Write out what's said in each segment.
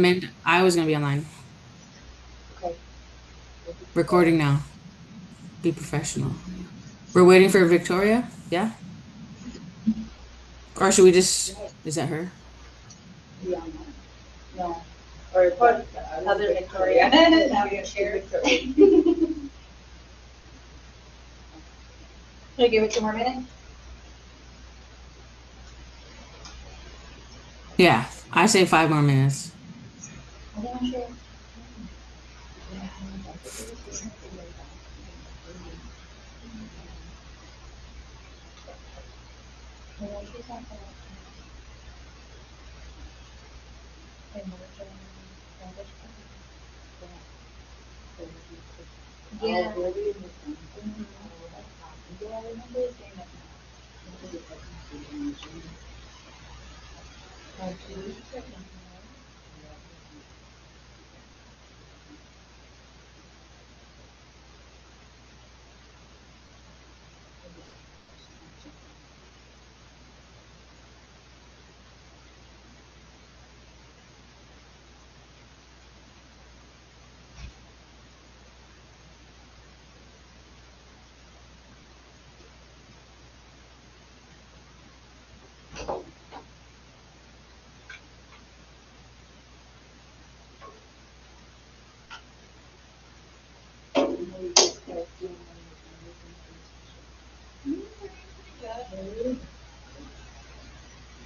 meant I was gonna be online. Okay. Recording now. Be professional. We're waiting for Victoria? Yeah? Or should we just, is that her? Be online. No. Or other Victoria. Now you're Victoria. Should I give it 2 more minutes? Yeah, I say 5 more minutes. I'm not sure. Yeah. Mhm. Yeah, I remember saying that now. 2 weeks.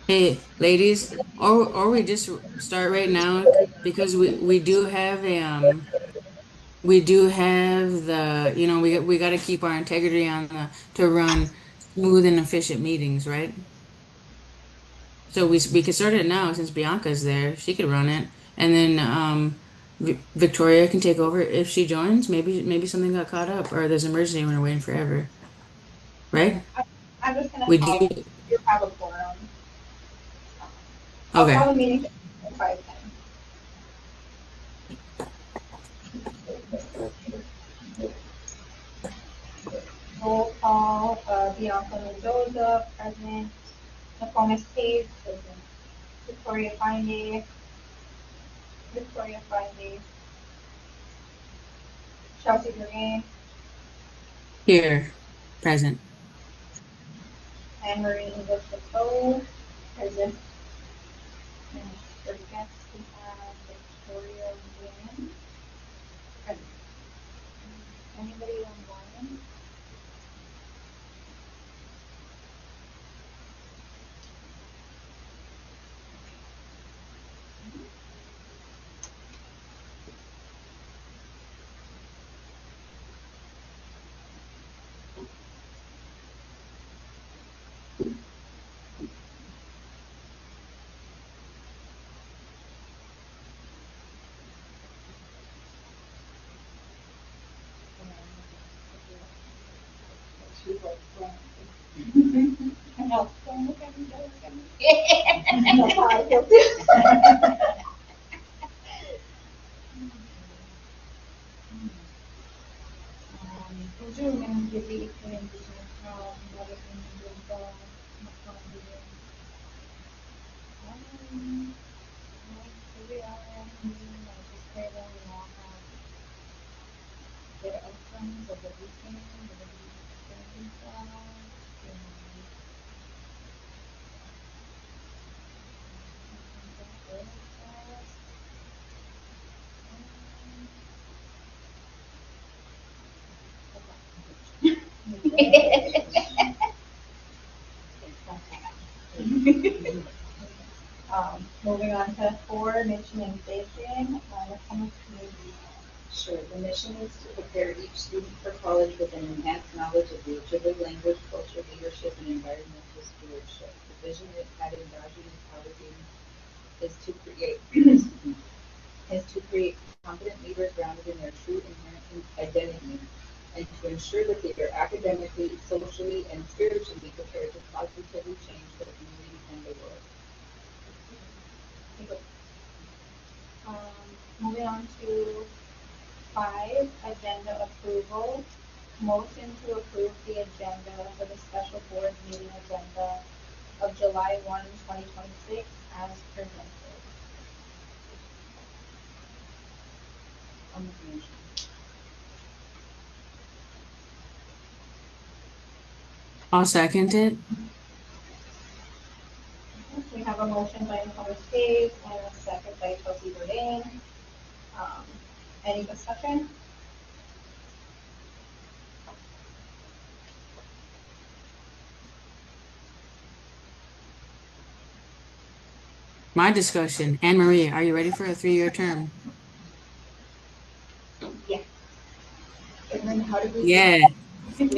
Hey, ladies, or we just start right now because we do have a we do have the we got to keep our integrity on the to run smooth and efficient meetings, right? So we could start it now since Bianca's there. She could run it, and then Victoria can take over if she joins. Maybe something got caught up or there's an emergency and we're waiting forever, Okay. right? I'm just gonna We call do. it. You have a forum. I'll Okay. call a meeting at 5:10. Roll call, Bianca Mendoza, present. Nicole Page, present. Victoria Finde, Victoria Finde, Chelsea Green, Here, present. Anne Marie English Chateau, present. And for guests, we have Victoria Wynn, present. Anybody online? No, don't look at me, don't look at me. That's how I feel too. Zoom and give the presentation what is in the here we are, I just pray that we all have good outcomes of the weekend, of the weekend themselves, moving on to 4, mission and vision, Sure. The mission is to prepare each student for college with an enhanced knowledge of the Ojibwe language, culture, leadership, and environmental stewardship. The vision at Endazhi-Nitaawiging is to create is to create competent leaders grounded in their true inherent identity and to ensure that they are academically, socially, and spiritually prepared to positively change the community and the world. moving on to 5, agenda approval. Motion to approve the agenda for the special board meeting agenda of July 1, 2026 as presented. I'll make a motion. I'll second it. We have a motion by Ms. Cave and a second by Trustee Burden. Any discussion? My discussion. Anne Marie, are you ready for a 3-year term? Yeah. And then how did we? Yeah. do-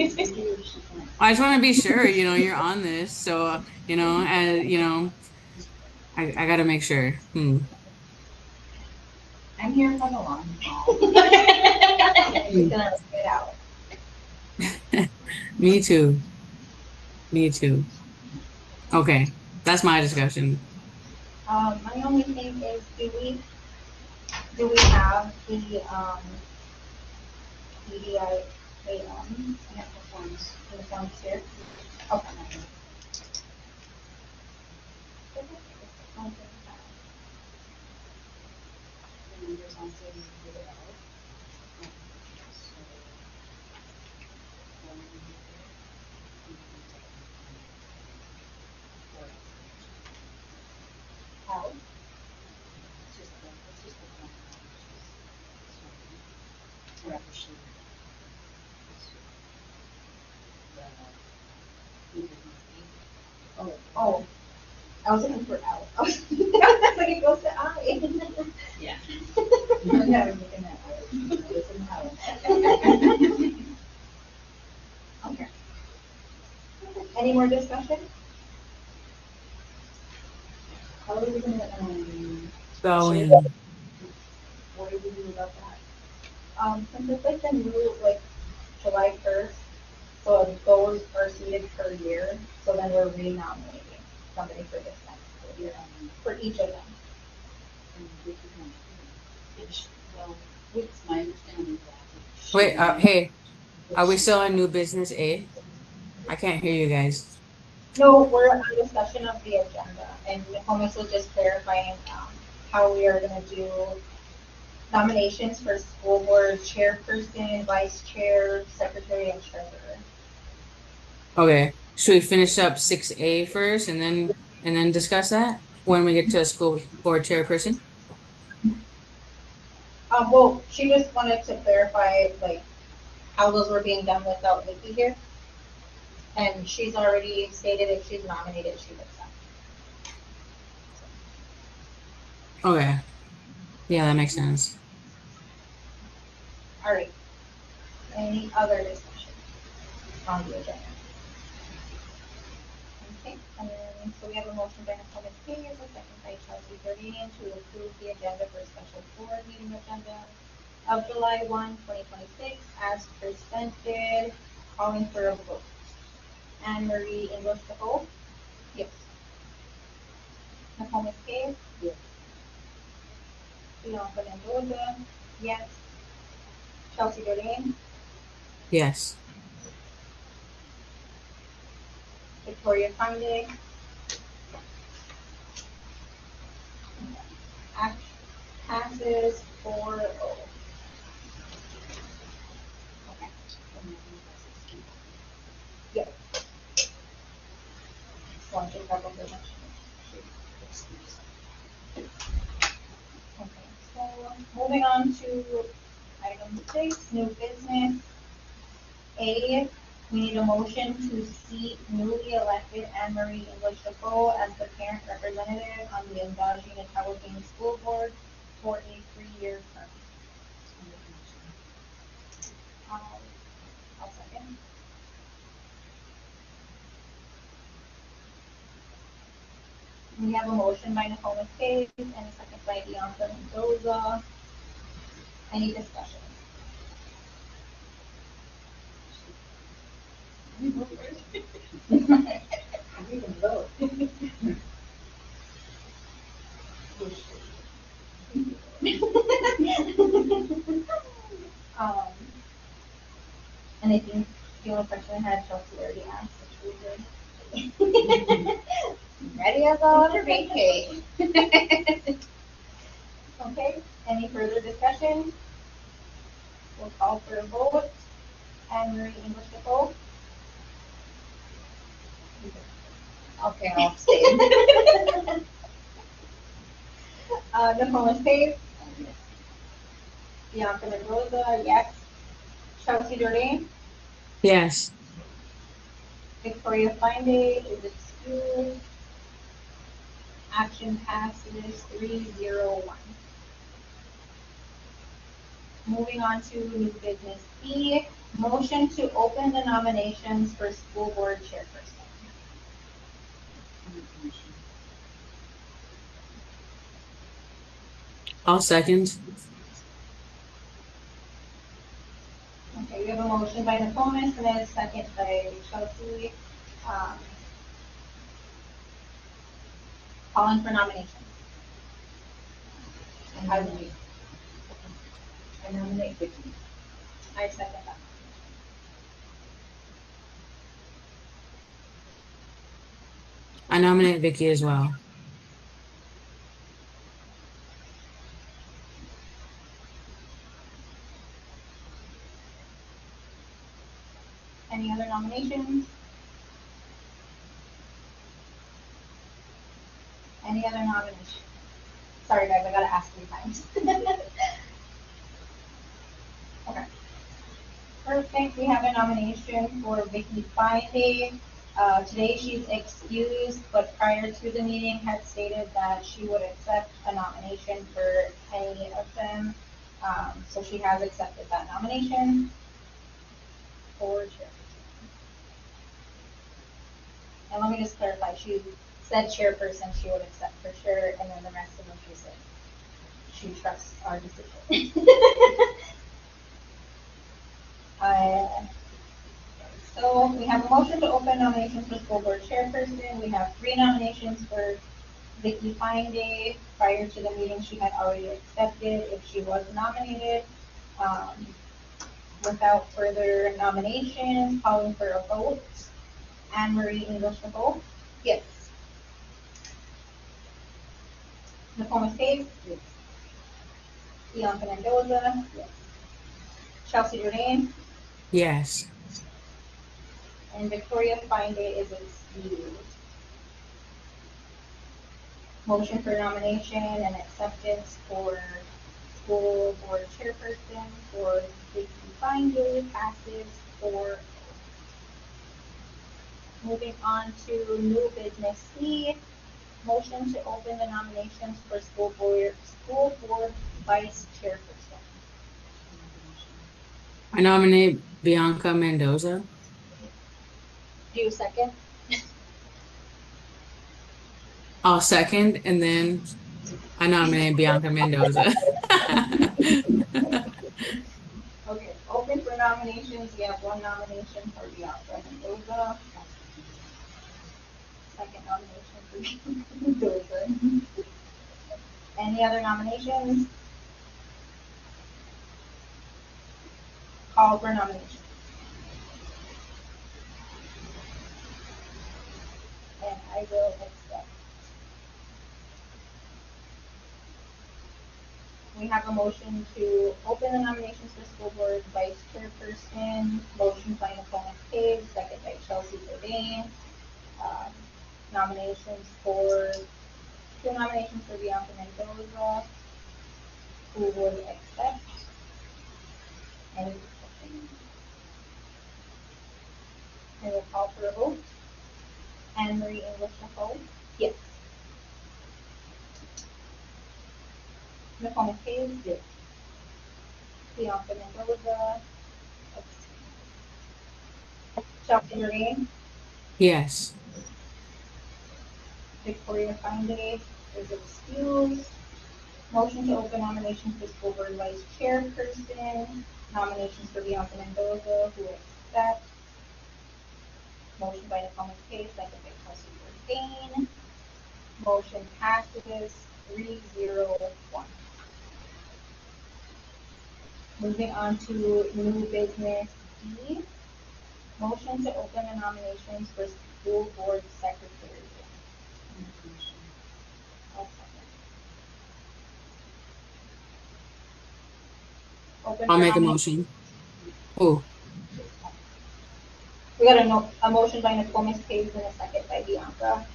I just want to be sure, you're on this. So, I got to make sure. I'm here for the long haul. You're gonna get out. Me too. Me too. Okay. That's my discussion. My only thing is, do we have the, EDI, Yeah, performance. the forms here? Okay. The numbers on savings and get it out. So, one, How? it's just the one. Whatever she. Oh. Oh, I was looking for L. I was like, it goes to I. Yeah. I'm never looking at L. It's an L. Okay. Any more discussion? How are we gonna, Going. What do we do about that? Since it's like the new, like, July 1st, so those are seated per year, so then we're re-nominating somebody for this next school year, for each of them. well, it's my understanding that. Wait, hey, are we still on new business A? I can't hear you guys. No, we're on discussion of the agenda, and Homeless was just clarifying, how we are gonna do nominations for school board chairperson, vice chair, secretary, and treasurer. Okay. Should we finish up 6A first and then discuss that when we get to a school board chairperson? Well, she just wanted to clarify, like, how those were being done without Vicky here. And she's already stated if she's nominated, she would accept. Okay. Yeah, that makes sense. All right. Any other discussion on the agenda? Okay, and then, so we have a motion by Nicole McKay, a second by Chelsea Jardine to approve the agenda for a special board meeting agenda of July 1, 2026, as presented, calling for a vote. Anne Marie English the vote? Yes. Nicole McKay? Yes. Bianca Mendoza? Yes. Chelsea Jardine? Yes. Victoria Conde? Act passes 4-0. Okay. Yep. Want to talk about that? Okay, so moving on to item 6, new business. A, we need a motion to seat newly elected Anne Marie English Defoe as the parent representative on the Endazhi-Nitaawiging School Board for a 3-year term. I'll second. We have a motion by Nicole McCabe and a second by Bianca Mendoza. Any discussion? um, Anything the only question I had, Chelsea already asked, which we did. Ready as all to vacate. Okay, any further discussion? We'll call for a vote. Anne Marie English Nicole. Okay, I'll abstain. Nicole Spade. Bianca Mendoza, yes. Chelsea Jordan. Yes. Victoria Finde is excused. Action passes 3-0-1. Moving on to new business B, motion to open the nominations for school board chairperson. All second. Okay, we have a motion by Nicole and a second by Chelsea. Calling for nomination. I nominate Vicky. I second that. I nominate Vicky as well. Any other nominations? Any other nominations? Sorry guys, I gotta ask 3 times. Okay. Perfect, we have a nomination for Vicky Finde. Today she's excused, but prior to the meeting had stated that she would accept a nomination for any of them. So she has accepted that nomination for chairperson. And let me just clarify, she said chairperson she would accept for sure, and then the rest of them she said she trusts our decision. So we have a motion to open nominations for school board chairperson. We have 3 nominations for Vicky Finde. Prior to the meeting, she had already accepted if she was nominated. Without further nominations, calling for a vote. Anne Marie English Nicole. Yes. Nicole Mastave. Yes. Bianca Mendoza. Yes. Chelsea Jordan. Yes. And Victoria Finde is excused. Motion for nomination and acceptance for school board chairperson for Vicky Finde passes 4. Moving on to new business C, motion to open the nominations for school board vice chairperson. I nominate Bianca Mendoza. Do you second? I'll second, and then I nominate Bianca Mendoza. Okay, open for nominations. We have 1 nomination for Bianca Mendoza. Second nomination for Bianca Mendoza. Any other nominations? Call for nomination. And I will accept. We have a motion to open the nominations for school board vice chairperson. Motion by Nicole Cave, second by Chelsea Bourdain. Nominations for 2 nominations for Bianca Mendoza. Who would accept? Any discussion? I will call for a vote. Anne Marie English Nicole. Yes. Nicole McCabe. Yes. Bianca Mendoza. Chelsea Bourdain. Yes. Victoria Finde is excused. Motion to open nominations for school board vice chairperson. Nominations for Bianca Mendoza, who accepts. Motion by Nicole McCabe, second by Chelsea Bourdain. Motion passes 3-0-1. Moving on to new business D. Motion to open the nominations for school board secretary. Open I'll for make a nomination. motion. Oh, We got a motion by Nicole Page and a second by Bianca.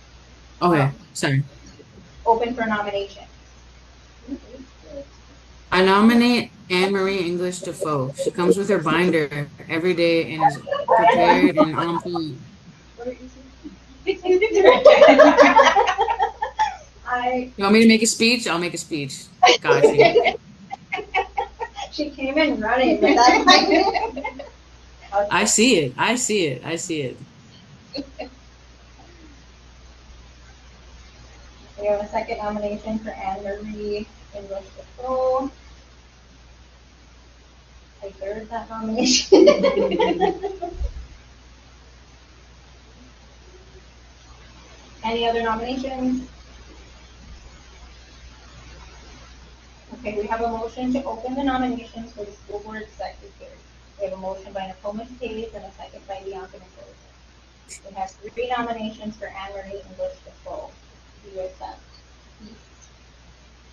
okay. Sorry. Open for nomination. I nominate Anne Marie English Defoe. She comes with her binder every day and is prepared and on point. I, You want me to make a speech? I'll make a speech. Got you. she came in running, but that's fine. I Okay. see it. I see it. I see it. We have a second nomination for Anne Marie English Defoe. I third that nomination. Any other nominations? Okay, we have a motion to open the nominations for the school board secretary. We have a motion by Nicole Page and a second by Bianca Nichols. We have 3 nominations for Anne Marie English Defoe. Do you accept?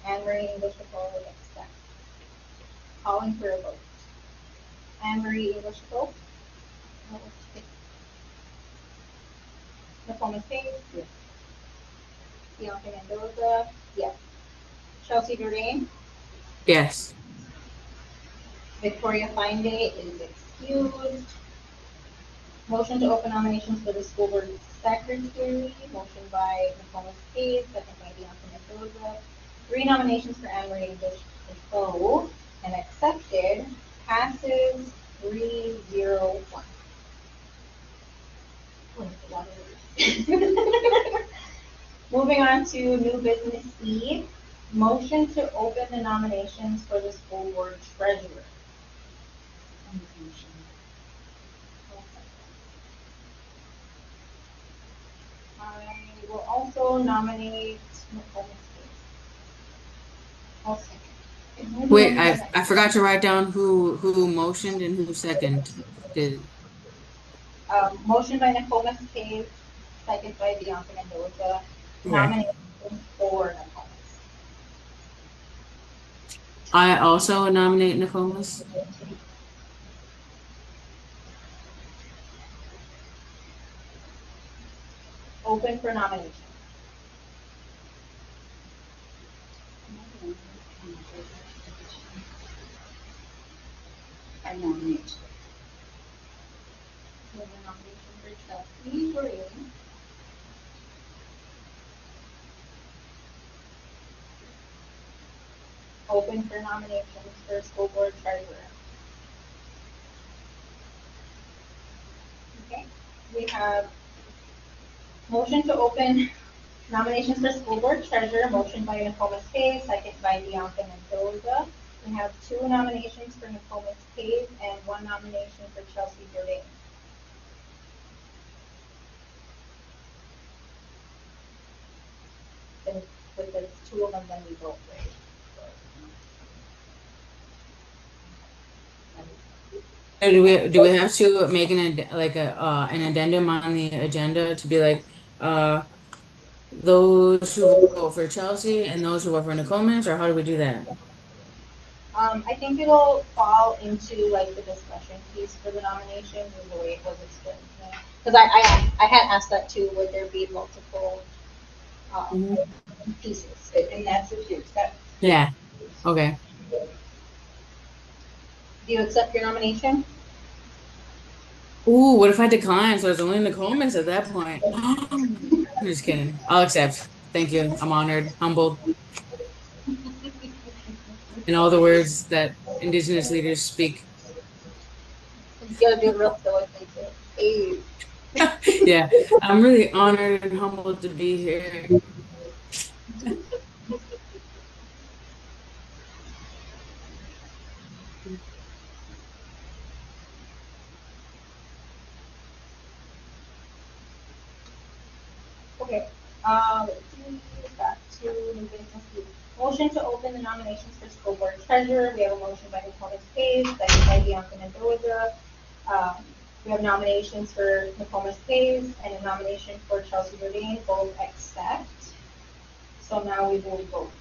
Anne Marie English Defoe would accept. Calling for a vote. Anne Marie English Defoe? Nicole Page? Yes. Bianca Mendoza? Yes. Chelsea Dordain? Yes. Victoria Fine Day is excused. Motion to open nominations for the school board secretary. Motion by Nicole Page, second by Bianca Mendoza. 3 nominations for Anne Marie English Defoe and accepted. Passes 3-0-1. Moving on to new business E. Motion to open the nominations for the school board treasurer. I will also nominate Nicole Page. Wait, I forgot to write down who motioned and who seconded. Motion by Nicole Page, second by Bianca Mendoza. Okay. Nomination for Nicole. I also nominate Nicholas. Open for nomination. I nominate. We have a nomination for Chelsea Green. Open for nominations for school board treasurer. Okay, we have motion to open nominations for school board treasurer. Motion by Nicole Page, second by Bianca Mendoza. We have 2 nominations for Nicole Page and 1 nomination for Chelsea Jordan. And with the 2 of them, then we vote, right? Do we have to make an addendum on the agenda to be like those who vote for Chelsea and those who vote for Nicolemas, or how do we do that? I think it'll fall into like the discussion piece for the nominations and the way it was explained. Because I had asked that too, would there be multiple Mhm. pieces? And that's if you accept. Yeah. Okay. Do you accept your nomination? Ooh, what if I decline? So it's only Nicolemas at that point. I'm just kidding. I'll accept. Thank you. I'm honored, humbled, in all the words that Indigenous leaders speak. You gotta do it real slow, I think. Hey. Yeah, I'm really honored and humbled to be here. Okay, let's see, back to new business. Motion to open the nominations for school board treasurer. We have a motion by Nicole Page, second by Bianca Mendoza. We have nominations for Nicole Page and a nomination for Chelsea Jordan, both accept. So now we will vote.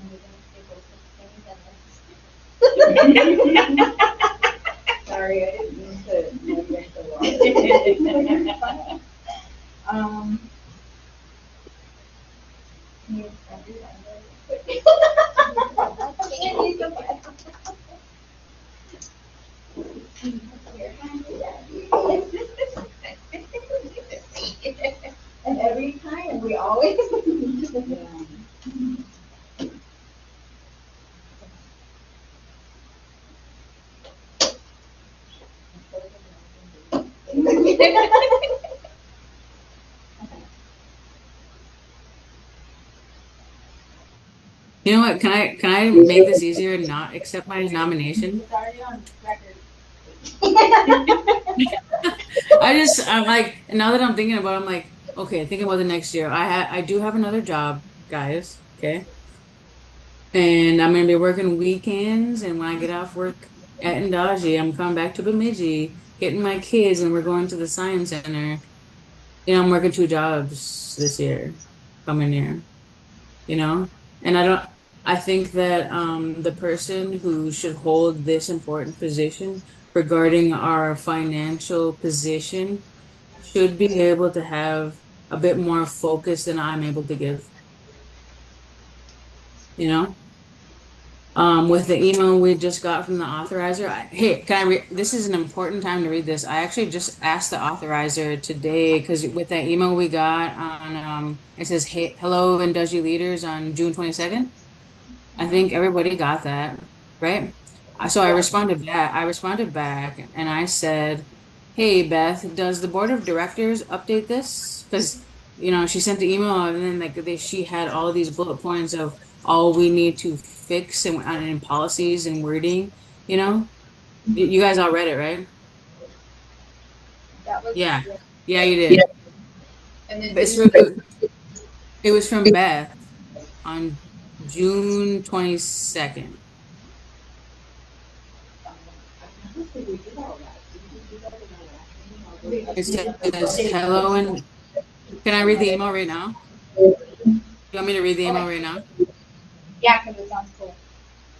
And we don't say those things unless. Sorry, I didn't mean to drink the water. Can you explain your language? And every time we always. You know what? Can I make this easier and not accept my nomination? It's already on record. I'm like, now that I'm thinking about it, I'm like, okay, thinking about the next year. I do have another job, guys. Okay. And I'm gonna be working weekends, and when I get off work at Endazhi, I'm coming back to Bemidji, getting my kids, and we're going to the science center. You know, I'm working two jobs this year, coming year, you know? And I think that the person who should hold this important position regarding our financial position should be able to have a bit more focus than I'm able to give, you know? With the email we just got from the authorizer, hey, can I read? This is an important time to read this. I actually just asked the authorizer today because with that email we got on, it says, hey, hello, Endazhi leaders on June 22nd. I think everybody got that, right? So I responded back and I said, hey, Beth, does the board of directors update this? Because, you know, she sent the email and then she had all these bullet points of all we need to fix and in policies and wording, you know? You guys all read it, right? That was. Yeah. Yeah. Yeah, you did. And then It's, it was from Beth on June 22nd. honestly, we did all that. Did we do that in our last meeting? It says, hello, and can I read the email right now? You want me to read the email Okay. right now? Yeah, because it sounds cool.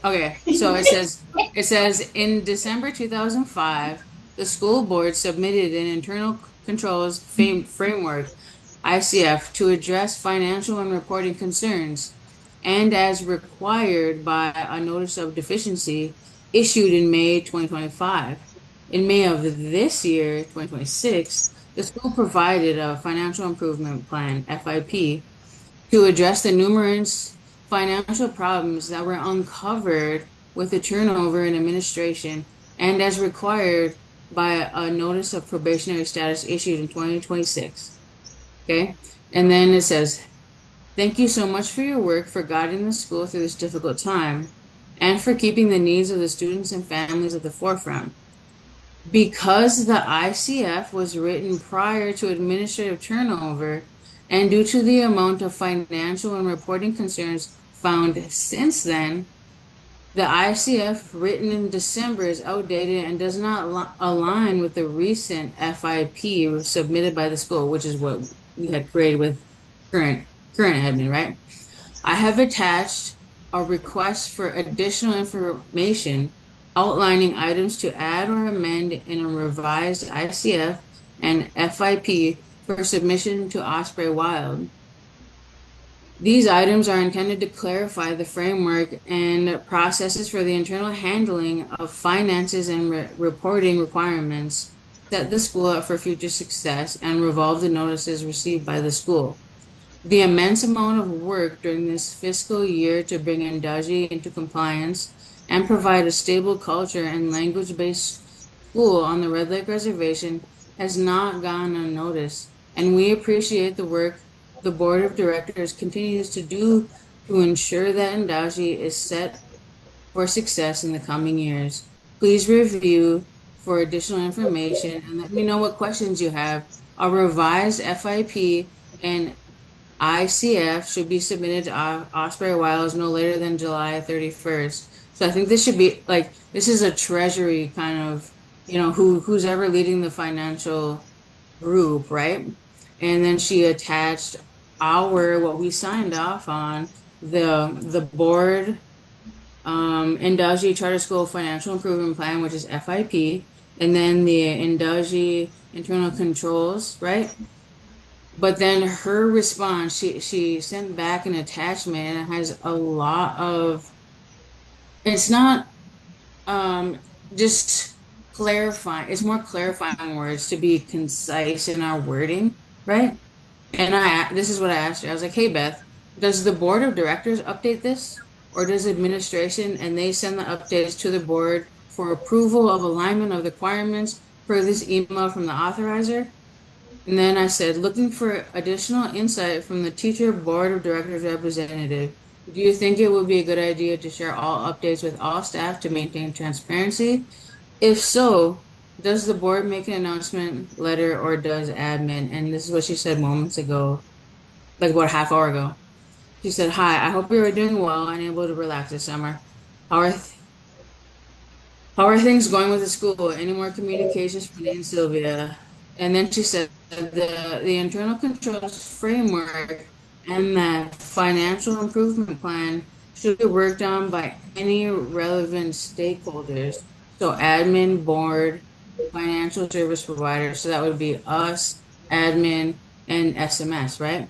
Okay, so it says in December 2005, the school board submitted an internal controls framework, ICF, to address financial and reporting concerns, and as required by a notice of deficiency issued in May 2025. In May of this year, 2026, the school provided a financial improvement plan, FIP, to address the numerous financial problems that were uncovered with the turnover in administration and as required by a notice of probationary status issued in 2026. Okay. And then it says, thank you so much for your work for guiding the school through this difficult time and for keeping the needs of the students and families at the forefront. Because the ICF was written prior to administrative turnover and due to the amount of financial and reporting concerns found since then, the ICF written in December is outdated and does not align with the recent FIP submitted by the school, which is what we had created with current admin, right? I have attached a request for additional information outlining items to add or amend in a revised ICF and FIP for submission to Osprey Wild. These items are intended to clarify the framework and processes for the internal handling of finances and reporting requirements, set the school up for future success, and revolve the notices received by the school. The immense amount of work during this fiscal year to bring Endazhi into compliance and provide a stable culture and language-based school on the Red Lake Reservation has not gone unnoticed, and we appreciate the work the Board of Directors continues to do to ensure that Endazhi is set for success in the coming years. Please review for additional information and let me know what questions you have. A revised FIP and ICF should be submitted to Osprey Wiles no later than July 31st. So I think this should be like, this is a treasury kind of, you know, who's ever leading the financial group, right? And then she attached what we signed off on the board Endazhi Charter School Financial Improvement Plan, which is FIP, and then the Endazhi Internal Controls, right? But then her response, she sent back an attachment and it has a lot of, it's not just clarifying, it's more clarifying words to be concise in our wording, right? And this is what I asked her. I was like, hey, Beth, does the board of directors update this? Or does administration and they send the updates to the board for approval of alignment of the requirements per this email from the authorizer? And then I said, looking for additional insight from the teacher board of directors representative. Do you think it would be a good idea to share all updates with all staff to maintain transparency? If so, does the board make an announcement letter or does admin? And this is what she said moments ago, like about a half hour ago. She said, "Hi, I hope you are doing well and able to relax this summer. How are how are things going with the school? Any more communications from Nate and Sylvia?" And then she said the internal controls framework and the financial improvement plan should be worked on by any relevant stakeholders. So admin, board, financial service provider. So that would be us, admin, and SMS, right?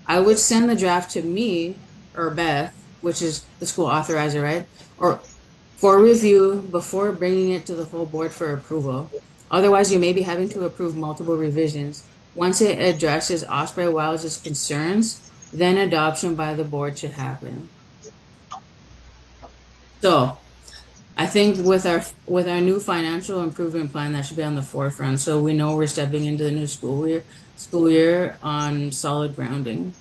I would send the draft to me or Beth, which is the school authorizer, right? Or for review before bringing it to the full board for approval. Otherwise, you may be having to approve multiple revisions. Once it addresses Osprey Wild's concerns, then adoption by the board should happen. So I think with our new financial improvement plan, that should be on the forefront. So we know we're stepping into the new school year on solid grounding.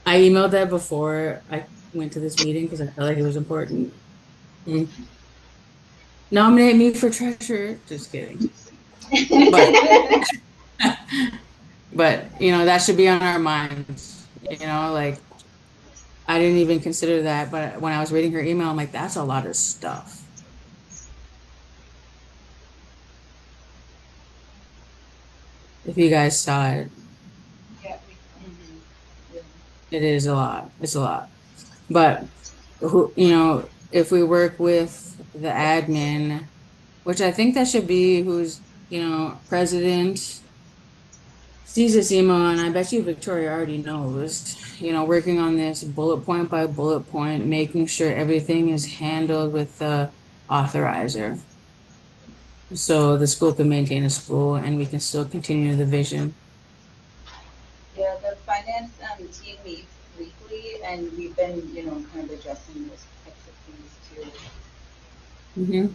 I emailed that before I went to this meeting because I felt like it was important. Mm. Nominate me for treasurer. Just kidding. But but that should be on our minds. Like I didn't even consider that, but when I was reading her email, I'm like, that's a lot of stuff. If you guys saw it, Yeah, it is a lot. It's a lot. But if we work with the admin, which I think that should be who's, president sees this email, and I bet you Victoria already knows, working on this bullet point by bullet point, making sure everything is handled with the authorizer. So the school can maintain a school and we can still continue the vision. Yeah, the finance team meets weekly, and we've been, kind of addressing those types of things too. Mm-hmm.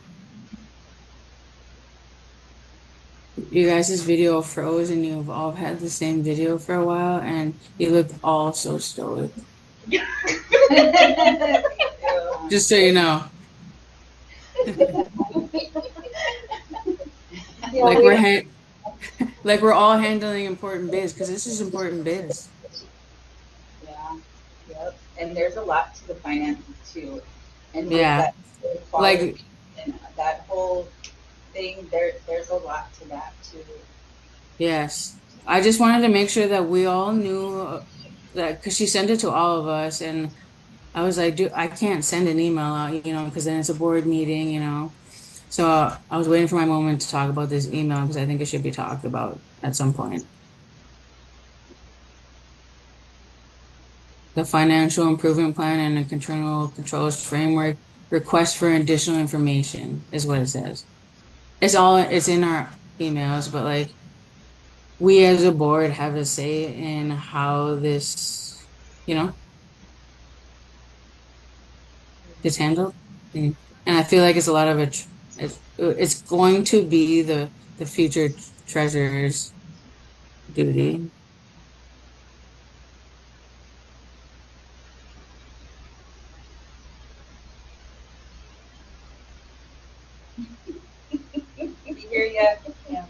You guys' video froze and you've all had the same video for a while and you look all so stoic. Just so you know. Like like we're all handling important biz because this is important biz. Yeah, yep. And there's a lot to the finances too. And with Yeah. that quality Like and that whole thing, there's a lot to that too. yes. I just wanted to make sure that we all knew that because she sent it to all of us and I was like, dude, I can't send an email out, because then it's a board meeting. So I was waiting for my moment to talk about this email because I think it should be talked about at some point. The financial improvement plan and the controls framework request for additional information is what it says. It's in our emails, but like we as a board have a say in how this, is handled. And I feel like it's a lot of it's going to be the future treasurer's duty. We hear ya. Yeah.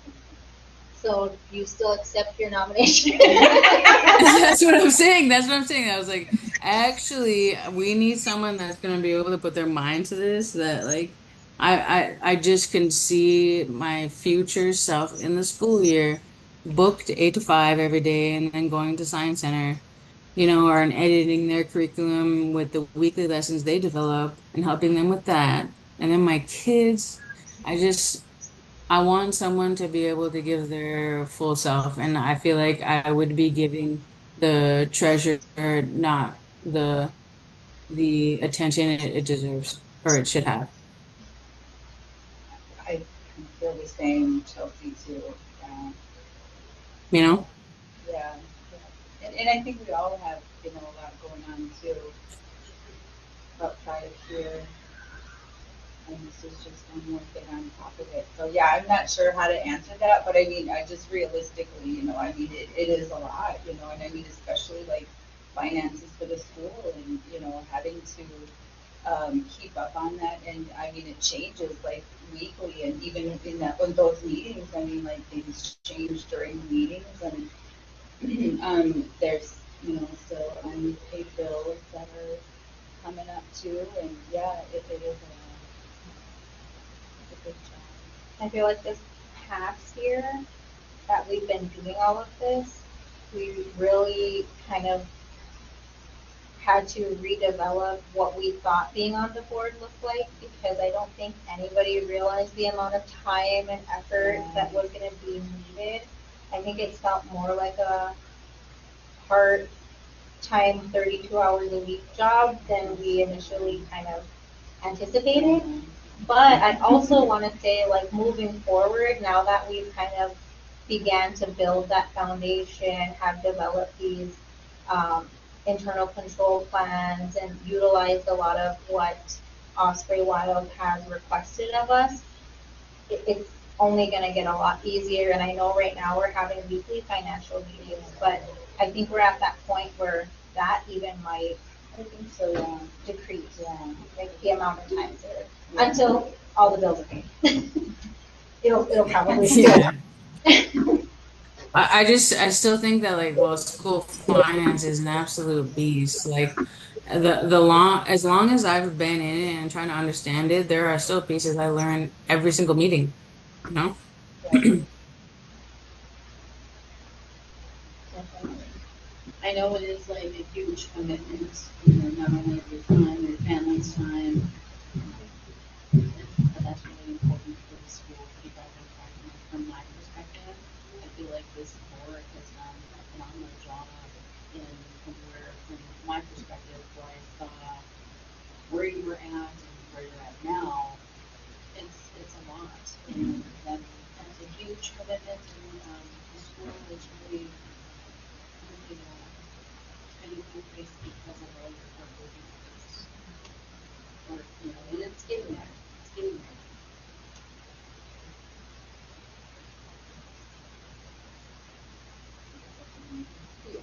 So you still accept your nomination? That's what I'm saying. That's what I'm saying. I was like, actually, we need someone that's going to be able to put their mind to this. That like, I just can see my future self in the school year, booked 8 to 5 every day, and then going to science center. or in editing their curriculum with the weekly lessons they develop and helping them with that. And then my kids, I just I want someone to be able to give their full self, and I feel like I would be giving the treasure, not the attention it deserves or it should have. I feel the same, Chelsea, too. Yeah. You know? Yeah. And I think we all have, a lot going on too, outside of here. And this is just one more thing on top of it. So yeah, I'm not sure how to answer that, but I mean, I just realistically, it is a lot, and I mean, especially like finances for the school and, having to keep up on that. And I mean, it changes like weekly and even in those meetings, I mean, like things change during the meetings and there's, still unpaid bills that are coming up too. And yeah, it is a big job. I feel like this past year that we've been doing all of this, we really kind of had to redevelop what we thought being on the board looked like because I don't think anybody realized the amount of time and effort that was going to be needed. I think it felt more like a part-time 32 hours a week job than we initially kind of anticipated. But I also want to say, like, moving forward, now that we've kind of began to build that foundation, have developed these um, internal control plans, and utilized a lot of what Osprey Wild has requested of us, it's only going to get a lot easier. And I know right now we're having weekly financial meetings, but I think we're at that point where that even might, I think so, yeah. decrease, like the amount of times there until all the bills are paid. it'll probably Yeah. still. I still think that like well school finance is an absolute beast. Like as long as I've been in it and trying to understand it, there are still pieces I learn every single meeting, you know? Right. I know it is like a huge commitment, not only of your time, your family's time, but that's really important for the school to keep that on track. And from my perspective, I feel like this board has done a phenomenal job in from my perspective, where I saw where you were at and where you're at now. It's a lot, and that's a huge commitment, and the school is really kind of increased because of all your hard work and efforts. Or, and it's getting there. It's getting there. Yeah.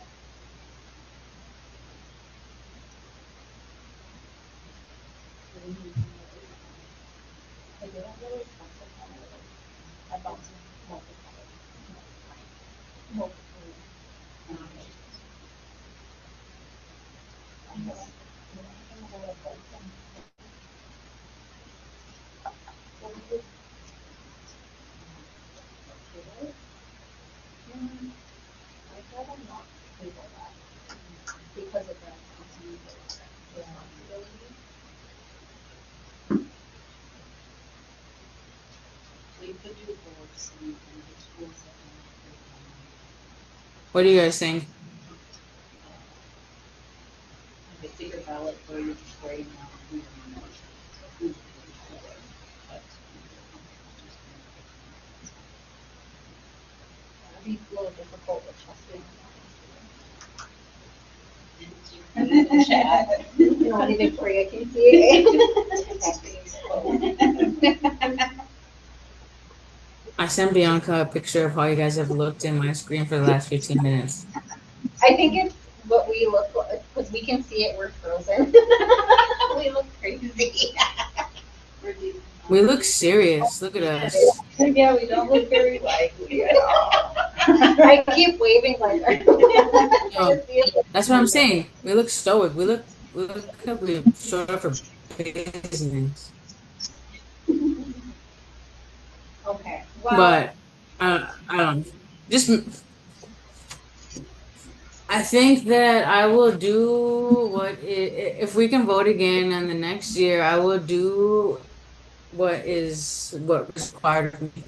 I didn't really specify about multiple, multiple nominations. I know, I can hold up both of them. What do you table? I'd rather not table that because of the responsibility. So you could do boards and the schools that are What do you guys think? like a bigger ballot where you're just writing down who you're going to motion. So who you're for. But It'd be a little difficult with trusting. chat. Only Victoria can see I sent Bianca a picture of how you guys have looked in my screen for the last 15 minutes. I think it's what we look like because we can see it. We're frozen. We look crazy. We look serious. Look at us. Yeah, we don't look very likely at all. I keep waving like. No, that's what I'm saying. We look stoic. We look like we showed up for business. Okay. Well, But I don't just I think that I will do if we can vote again in the next year, I will do what was required of me.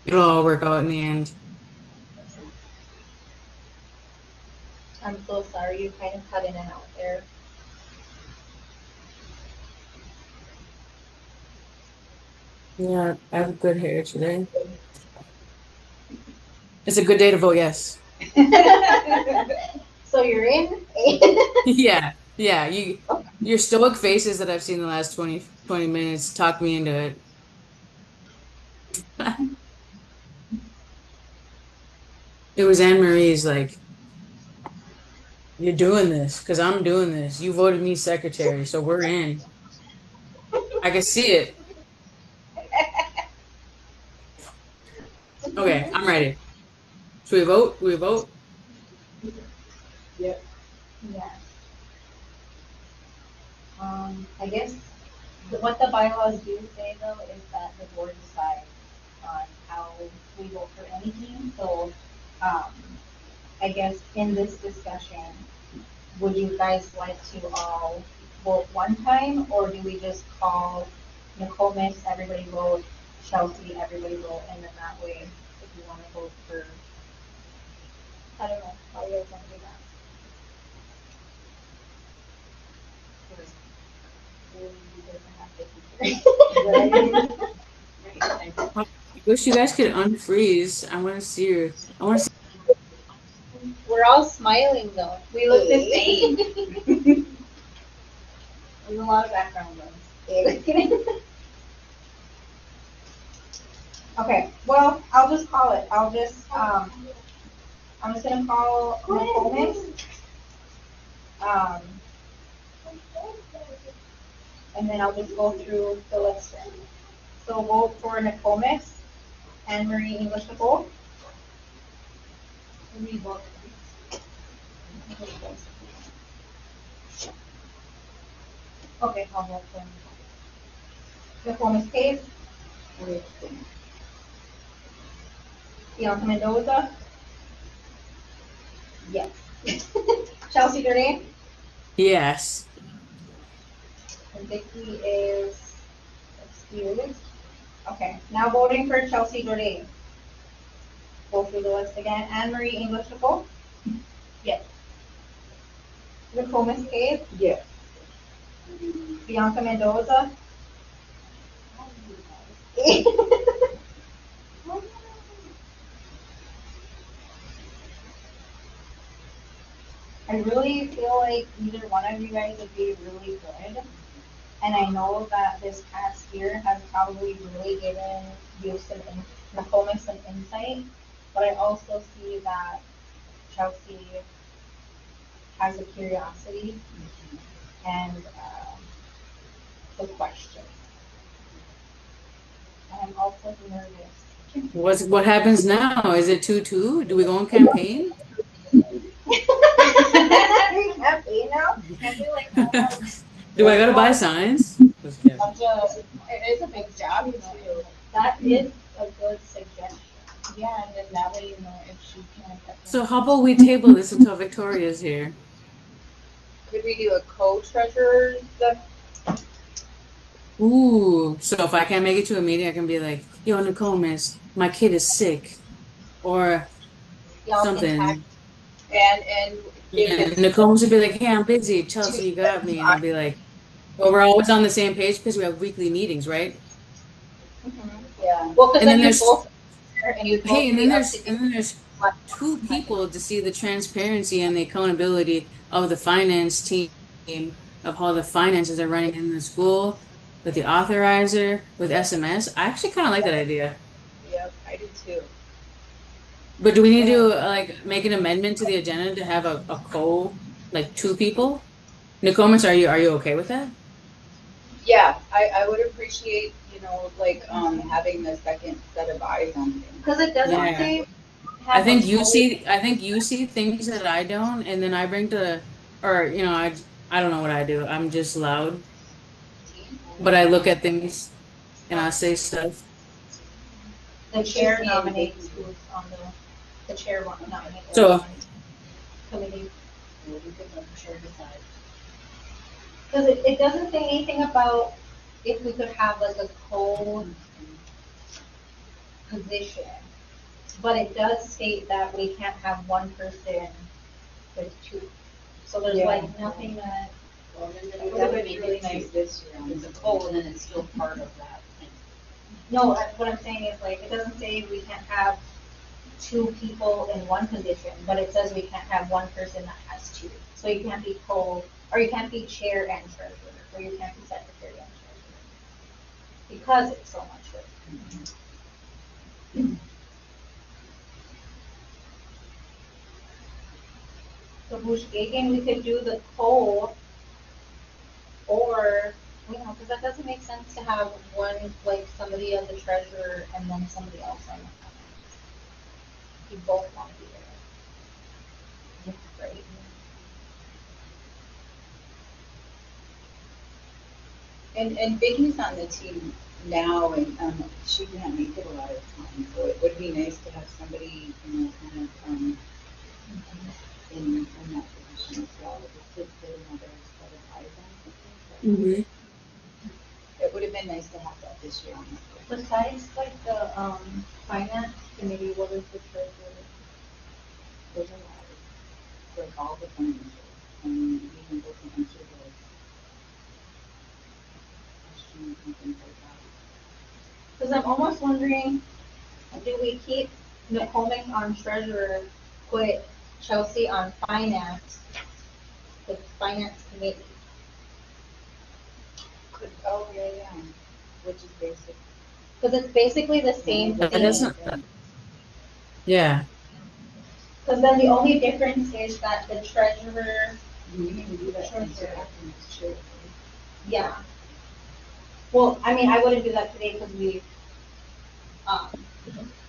It'll all work out in the end. I'm so sorry, you kind of cut in and out there. Yeah, I have good hair today. It's a good day to vote yes. So you're in? Yeah, yeah. Your stoic faces that I've seen the last 20 minutes talk me into it. It was Anne Marie's like, you're doing this because I'm doing this. You voted me secretary, so we're in. I can see it. Okay, I'm ready. Should we vote? We vote? Yep. Yeah. I guess what the bylaws do say though is that the board decides on how we vote for anything. So, um, I guess in this discussion, would you guys like to all vote one time, or do we just call Nicole Miss, everybody vote, Chelsea, everybody vote, and then that way, if you want to vote for, I don't know, how you guys want to do that? I wish you guys could unfreeze. I want to see your. I want to see. We're all smiling though. We look the same. There's a lot of background noise. Okay, well, I'll just call it. I'm just gonna call Nicole Miss. Um, and then I'll just go through the list. So vote for Nicole Miss, Anne Marie English Nicole. Okay, I'll vote for Nicole Miss Case, Bianca Mendoza. Yes. Chelsea Jordan. Yes. And Vicky is excused. Okay, now voting for Chelsea Jordan. Go through the list again. Anne Marie English Nicole. Yes. Nicole Miss Cave. Yes. Bianca Mendoza. I really feel like either one of you guys would be really good. And I know that this past year has probably really given you Nicole some insight. But I also see that Chelsea has a curiosity and the question. And I'm also nervous. What happens now? Is it 2-2? Do we go on campaign? Campaign now? Can't we like Do I gotta buy signs? Just kidding. It is a big job too. That is a good suggestion. Yeah, and then that way you know if she can. So how about we table this until Victoria's here? Could we do a co-treasurer? Ooh, so if I can't make it to a meeting, I can be like, yo, Nicole, miss, my kid is sick. Or Y'all can something. And Yeah, Nicole would be like, hey, I'm busy. Chelsea, you got me. And I'll be like, well, we're always on the same page because we have weekly meetings, right? yeah. Well, because And then then you there's both and you both Hey, and be then up to there's two people to see the transparency and the accountability of the finance team, of how the finances are running in the school, with the authorizer, with SMS. I actually kind of like that idea. Yep, I do too. But do we need to like make an amendment to the agenda to have like two people? Nicomas, are you okay with that? Yeah, I would appreciate, like, having the second set of eyes on things. because it doesn't Yeah. say. I think you see things that I don't, and then I bring to, or I don't know what I do. I'm just loud, but I look at things and I say stuff. The chair nominates who's on the chair want to nominate So- one committee? Well, we could let the chair decide. Because it doesn't say anything about if we could have like a co-position. But it does state that we can't have one person with two. So there's Yeah. like nothing that, Well, then That that would would be make really it nice two. this year. It's a poll, and then it's still part of that thing. no, what I'm saying is like, it doesn't say we can't have two people in one position, but it says we can't have one person that has two. So you can't be or you can't be chair and treasurer, or you can't be secretary and treasurer. Because it's so much work. So Bushgagen, we could do the or, because that doesn't make sense to have one, like, somebody as the treasurer and then somebody else on the finance. You both want to be there. Right? And Vicky's on the team now, and she can't make it a lot of times, so it would be nice to have somebody, kind of, in that position as well, just to put another set of eyes on something. It would have been nice to have that this year, honestly. Besides, like, the, finance committee, what is the treasurer? There's a lot of, like, all the financials, and being able to answer the questions and things like that. Because I'm almost wondering, do we keep Nicole on treasurer, put Chelsea on finance, the finance committee? Yeah. Which is basic. Because it's basically the same That thing. doesn't- Yeah. Because then the only difference is that the treasurer, You can do that once you're acting as chair. yeah. Well, I mean, I wouldn't do that today because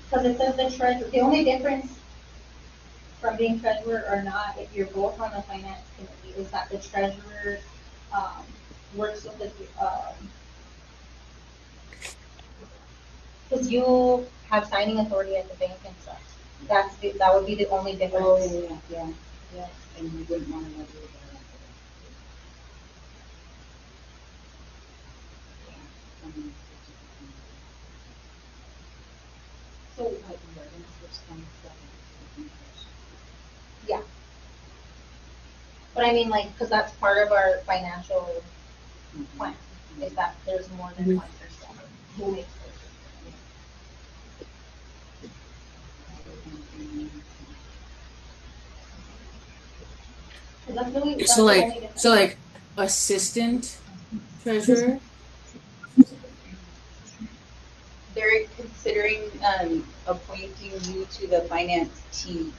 because it says the treasurer, the only difference from being treasurer or not, if you're both on the finance committee, is that the treasurer, works with the, because you have signing authority at the bank and such. That would be the only difference. Oh, yeah. And you wouldn't want to do that. Yeah. So, we're gonna switch things up. Yeah. But I mean, like, because that's part of our financial plan, is that there's more than Mhm. 1% who makes those. That's really, that's So the like, only difference. so like, assistant treasurer. They're considering, appointing you to the finance team.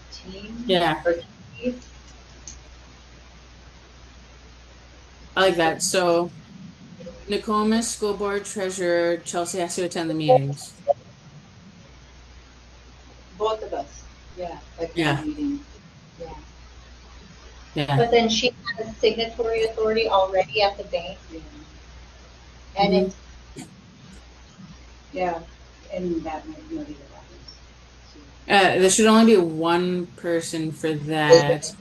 Yeah. Or team. I like that. So, Nokomis School Board Treasurer, Chelsea has to attend the meetings. Both of us, yeah, like Yeah. one meeting, yeah. Yeah. But then she has signatory authority already at the bank, Yeah. and Mhm. it's, Yeah, and that might be the values. There should only be one person for that,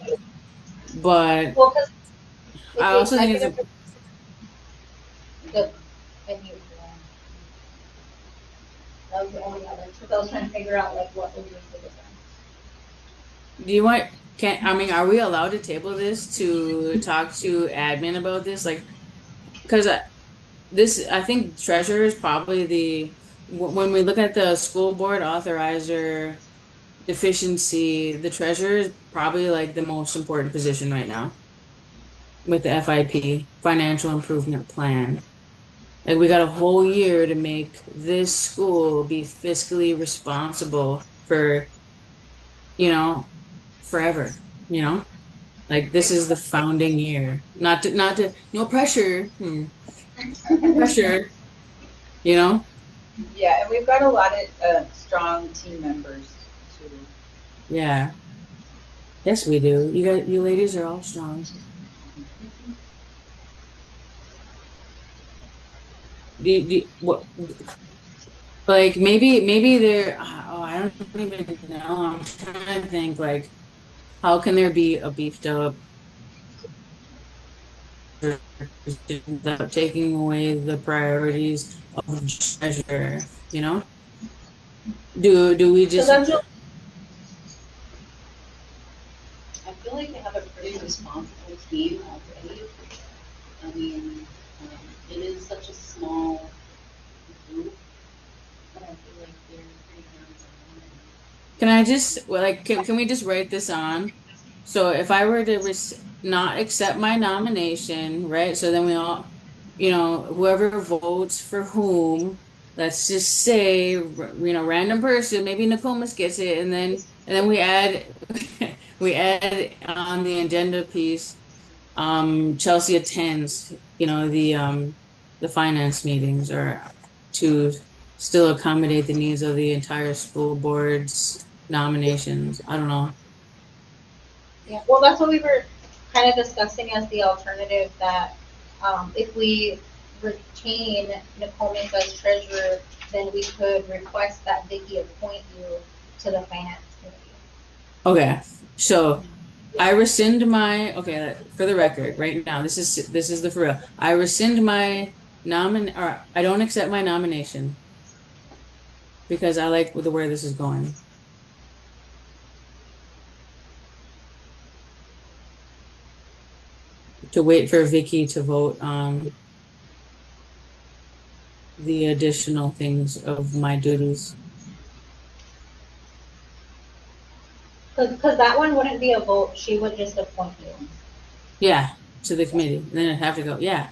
but well, because it's I the also think it's executive, the, and you, that was the only other, because I was trying to figure out like what would make the difference. do you want I mean, are we allowed to table this to talk to admin about this? Like, because I think treasurer is probably when we look at the school board authorizer deficiency, the treasurer is probably like the most important position right now with the FIP, financial improvement plan. Like, we got a whole year to make this school be fiscally responsible for, forever, you know? Like, this is the founding year. Not to no pressure. Pressure, you know? Yeah, and we've got a lot of, strong team members too. Yeah. Yes, we do. You ladies are all strong. What, like, maybe they're, oh, I don't even know. I'm trying to think like how can there be a beefed up without taking away the priorities of the treasurer, you know? Do we So just that's what, I feel like they have a pretty responsible team already. I mean, it is such a small group, but I feel like they're pretty hands-on. can I just well, like can we just write this on? So if I were to not accept my nomination, right? So then we all, whoever votes for whom, let's just say, random person, maybe Nokomis gets it, and then we add we add on the agenda piece. Chelsea attends, the finance meetings or to still accommodate the needs of the entire school board's nominations. I don't know. yeah, well, that's what we were kind of discussing as the alternative that, if we retain Nicole Mink as treasurer, then we could request that Vicky appoint you to the finance committee. Okay, so I Yeah. rescind my, okay, for the record, right now, this is the for real. I rescind my or I don't accept my nomination because I like the where this is going. To wait for Vicky to vote on the additional things of my duties. Because that one wouldn't be a vote, she would just appoint you. Yeah, to the committee. And then I'd have to go. Yeah,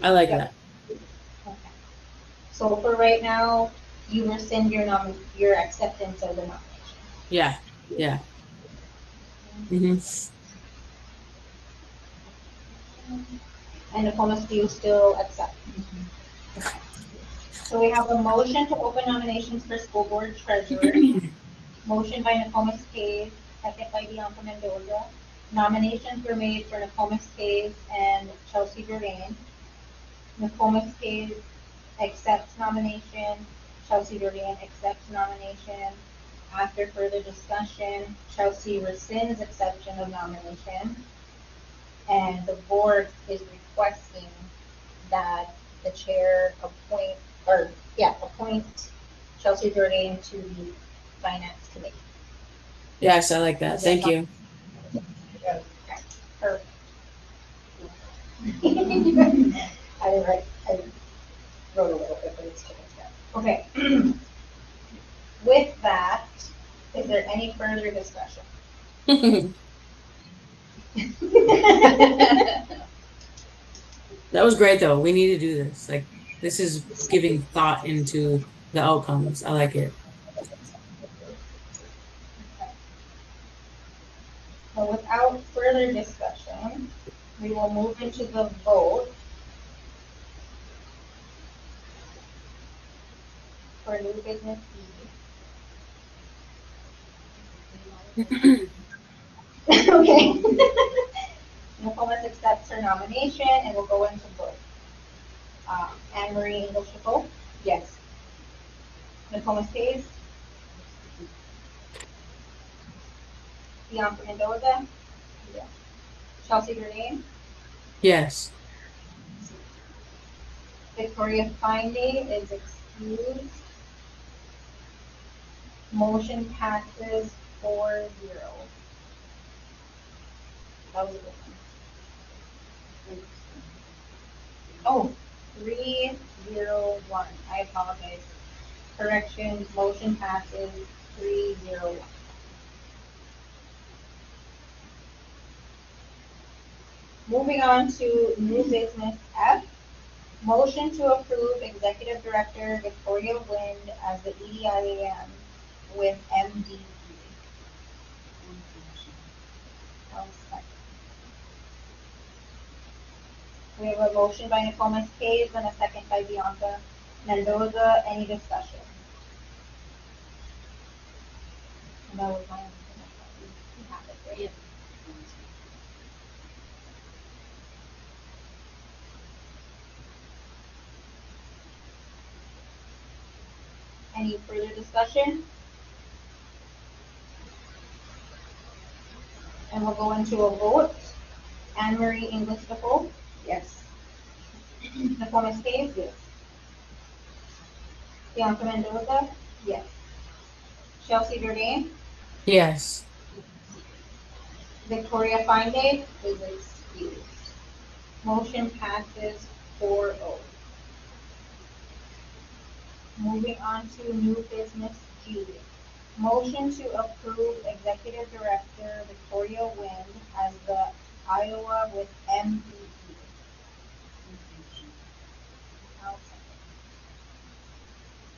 I like Yep. that. Okay. So for right now, you rescind your acceptance of the nomination. Yeah, yeah. Hmm. And Nicole's, do you still accept? Okay. So we have a motion to open nominations for school board treasurer. Motion by Nicomas Cave, second by Bianca Mendoza. Nominations were made for Nicomas Cave and Chelsea Jordan. Nicomas Cave accepts nomination. Chelsea Jordan accepts nomination. After further discussion, Chelsea rescinds acceptance of nomination. And the board is requesting that the chair appoint Chelsea Jordan to the finance committee. Yes, I like that. Is that Thank not? you. Okay, perfect. I wrote a little bit, but it's taken care of. Okay. With that, is there any further discussion? That was great though. We need to do this. Like this is giving thought into the outcomes. I like it. So without further discussion, we will move into the vote for new business E. Okay. Nicole's accepts her nomination and we'll go into vote. Anne Marie English Nicole? Yes. Nicole Stays? Bianca Mendoza? Yes. Chelsea Grenade? Yes. Victoria Finday is excused. Motion passes 4-0. That was a good one. Oh, 3-0-1. I apologize. Correction, motion passes 3-0-1. Moving on to new business F. Motion to approve Executive Director Victoria Wind as the EDIAM with MDE. We have a motion by Nicomas Cave and a second by Bianca Mendoza. Any discussion? And that was my own. You have it, right? Yeah. Any further discussion? And we'll go into a vote. Anne Marie English Defoe, Yes. Nicole Miscave, Yes. Bianca Mendoza, Yes. Chelsea Jordan, Yes. Victoria Fine is excused. Motion passes 4-0. Moving on to new business G. Motion to approve Executive Director Victoria Wind as the Iowa with MBE. I'll second.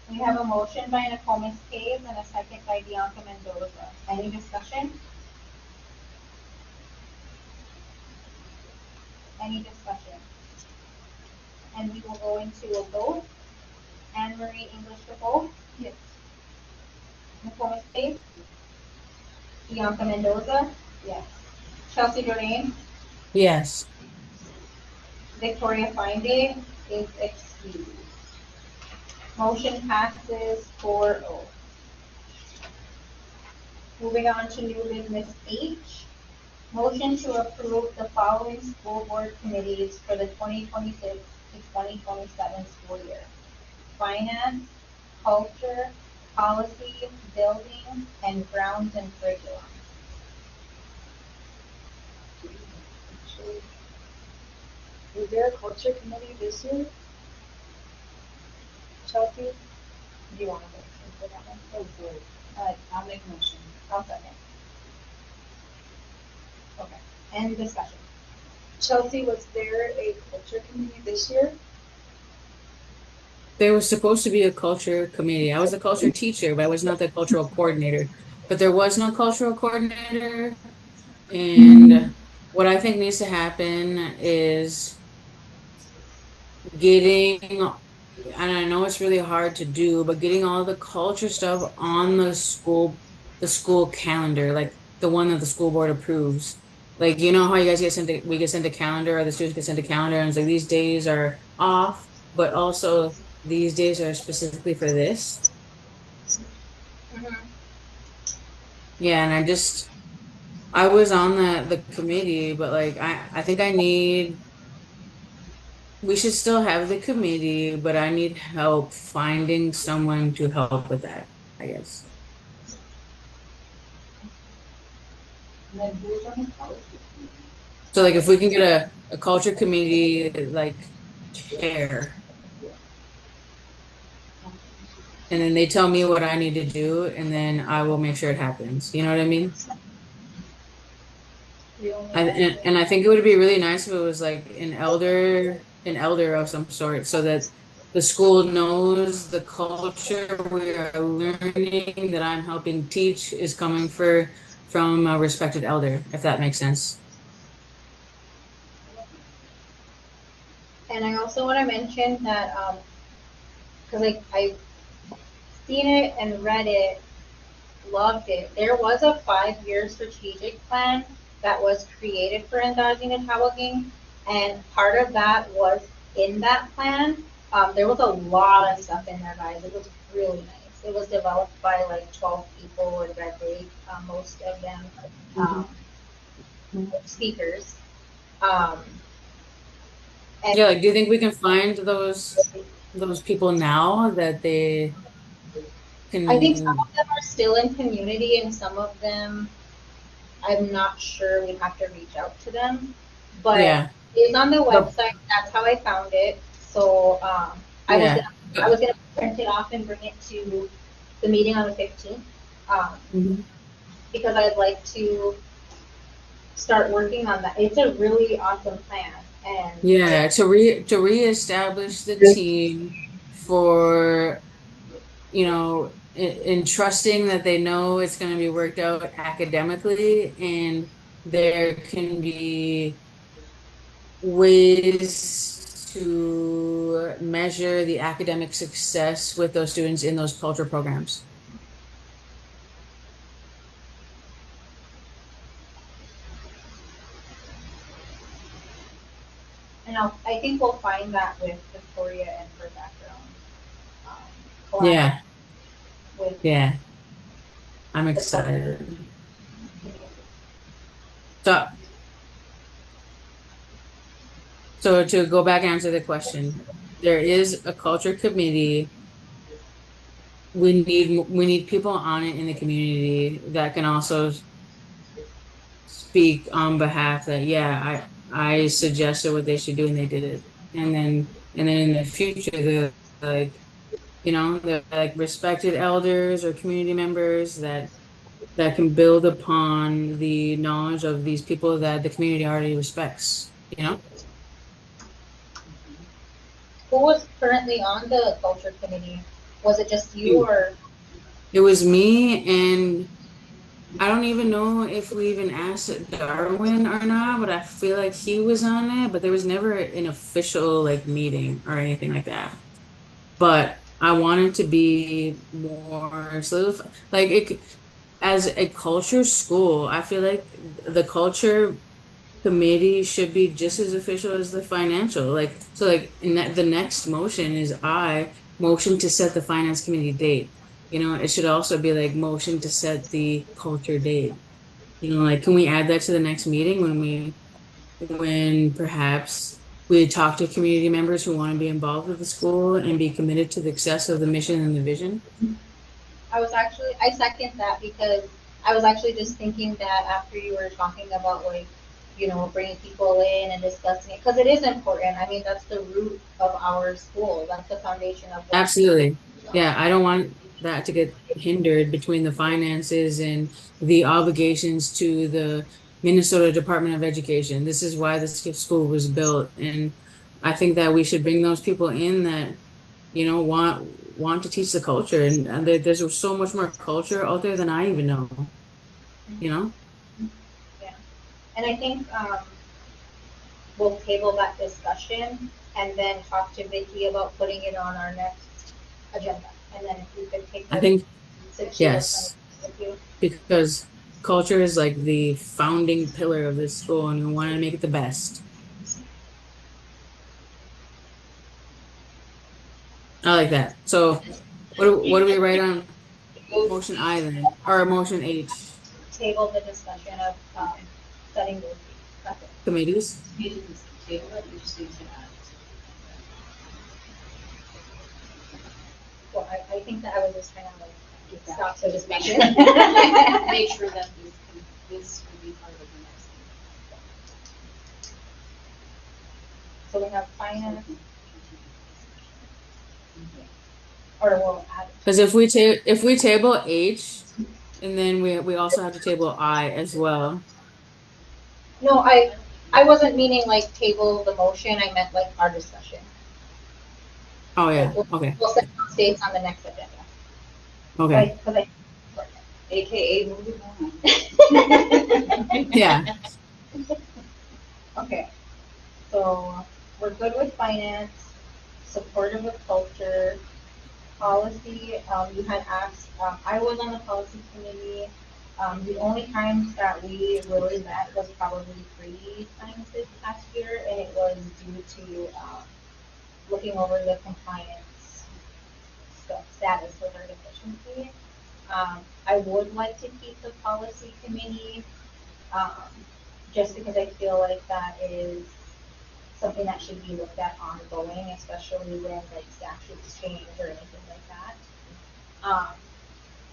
We have a motion by Nicole Miscave and a second by Bianca Mendoza. Any discussion? Any discussion? And we will go into a vote. Anne Marie English Defoe, Yes. Nicole Miscave, Bianca Mendoza, Yes. Chelsea Jordan, Yes. Victoria Fine is excused. Motion passes 4-0. Moving on to new business H. Motion to approve the following school board committees for the 2026 to 2027 school year. Finance, culture, policy, building, and grounds and curriculum. Actually, was there a culture committee this year? Chelsea? Do you want to vote for that one? Oh, boy. I'll make a motion. I'll second. Okay, and discussion. Chelsea, was there a culture committee this year? There was supposed to be a culture committee. I was a culture teacher, but I was not the cultural coordinator. But there was no cultural coordinator. And what I think needs to happen is getting, and I know it's really hard to do, but getting all the culture stuff on the school calendar, like the one that the school board approves. Like, you know how you guys get sent, we get sent a calendar, or the students get sent a calendar, and it's like these days are off, but also these days are specifically for this. Mm-hmm. Yeah, and I was on the committee, but like I think we should still have the committee, but I need help finding someone to help with that, I guess. And then who was on the policy committee? So like if we can get a culture committee like chair, and then they tell me what I need to do, and then I will make sure it happens. You know what I mean? The only And I think it would be really nice if it was like an elder of some sort, so that the school knows the culture we are learning that I'm helping teach is coming from a respected elder, if that makes sense. And I also want to mention that, because like I've seen it and read it, loved it. There was a 5-year strategic plan that was created for Endazhi-Nitaawiging, and part of that was in that plan. There was a lot of stuff in there, guys. It was really nice. It was developed by like 12 people in Red Lake, most of them speakers. Um, and Yeah, like do you think we can find those people now that they I think some can? of them are still in community, and some of them I'm not sure. We'd have to reach out to them, but Yeah, it's on the the website. That's how I found it. So yeah. I was gonna print it off and bring it to the meeting on the 15th, Mhm. because I'd like to start working on that. It's a really awesome plan, and Yeah, to reestablish the team for, in trusting that they know it's going to be worked out academically, and there can be ways to measure the academic success with those students in those culture programs. I think we'll find that with Victoria and her background, collaborate Yeah, with yeah, I'm the culture excited. community. So, so to go back and answer the question, there is a culture committee. We need people on it in the community that can also speak on behalf that, yeah, I suggested what they should do and they did it. And then in the future, they're like, they're like respected elders or community members that can build upon the knowledge of these people that the community already respects. Who was currently on the culture committee? Was it just you It or? it was me, and I don't even know if we even asked Darwin or not, but I feel like he was on it, but there was never an official like meeting or anything like that. But I wanted to be more solidified. Like as a culture school, I feel like the culture committee should be just as official as the financial. Like so, like the next motion is I motion to set the finance committee date. It should also be like motion to set the culture date. Like can we add that to the next meeting when perhaps we talk to community members who want to be involved with the school and be committed to the success of the mission and the vision? I second that because I was actually just thinking that after you were talking about like, bringing people in and discussing it, because it is important. I mean, that's the root of our school. That's the foundation of what. Absolutely. Yeah, I don't want that to get hindered between the finances and the obligations to the Minnesota Department of Education. This is why this school was built. And I think that we should bring those people in that, want to teach the culture. And there's so much more culture out there than I even know, you know? Yeah. And I think we'll table that discussion and then talk to Vicky about putting it on our next agenda. And then if you could take I those think, suggestions yes, with you. because culture is like the founding pillar of this school and we want to make it the best. I like that. So what do we write on motion I then? Or motion H? Table the discussion of setting those dates. That's it. Committees? You didn't table it, you just need to add. Well, I think that I was just trying to like Get that. stop the Just make discussion. sure, make sure that this will be part of the next So we have finance, meeting. or we'll add. Because if we table H, and then we also have to table I as well. No, I wasn't meaning like table the motion. I meant like our discussion. Oh Like yeah. Okay. we'll set those dates on the next agenda. Okay. Like, because AKA moving on. Yeah. Okay, so we're good with finance, supportive of culture, policy. You had asked, I was on the policy committee. The only times that we really met was probably 3 times this past year, and it was due to looking over the compliance status with our deficiency. I would like to keep the policy committee, um, just because I feel like that is something that should be looked at ongoing, especially when like statutes change or anything like that. Um,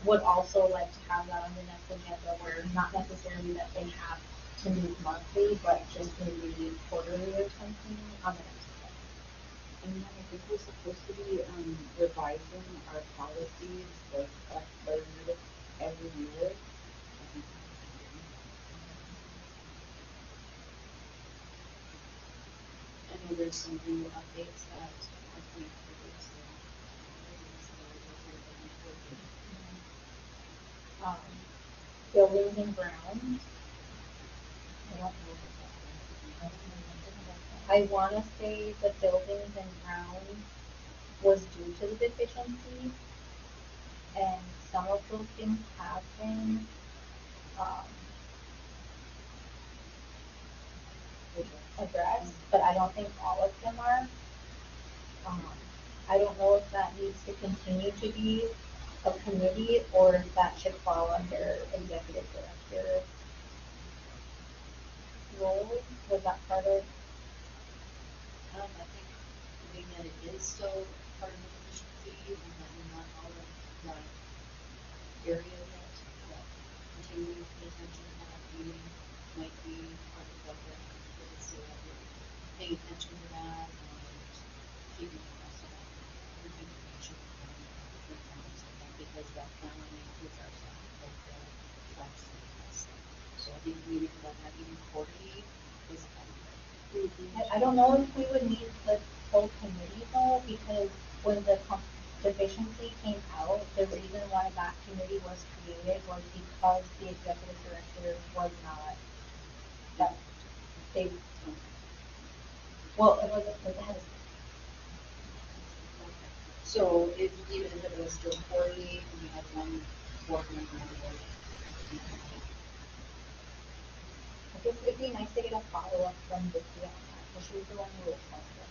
would also like to have that on the next agenda where not necessarily that they have to meet monthly, but just maybe quarterly or something on the next agenda. And then I think we're supposed to be revising our policies like a third every year. I know there's some new updates that are coming through, so. Buildings and grounds. I don't know what that is. I want to say the buildings and grounds was due to the deficiency, and some of those things have been um, addressed, but I don't think all of them are. Um, I don't know if that needs to continue to be a committee or if that should fall under executive director. role? Was that part of? I think being that it is still part of the efficiency and that we're not out of that area yet, that continuing to pay attention to that meeting might be part of what we're doing, so that we're paying attention to that and keeping abreast of that information from different members of that, because that not only includes our staff, but the class staff. So I think maybe for that meeting quarterly is a better way. I don't know if we would need the full committee though, because when the deficiency came out, the reason why that committee was created was because the executive director was not, that they, well, it wasn't, it had, So if, even if it was still 40, and we had one board member on board, I guess it'd be nice to get a follow-up from Vicky on that, because she was the one who was responsible.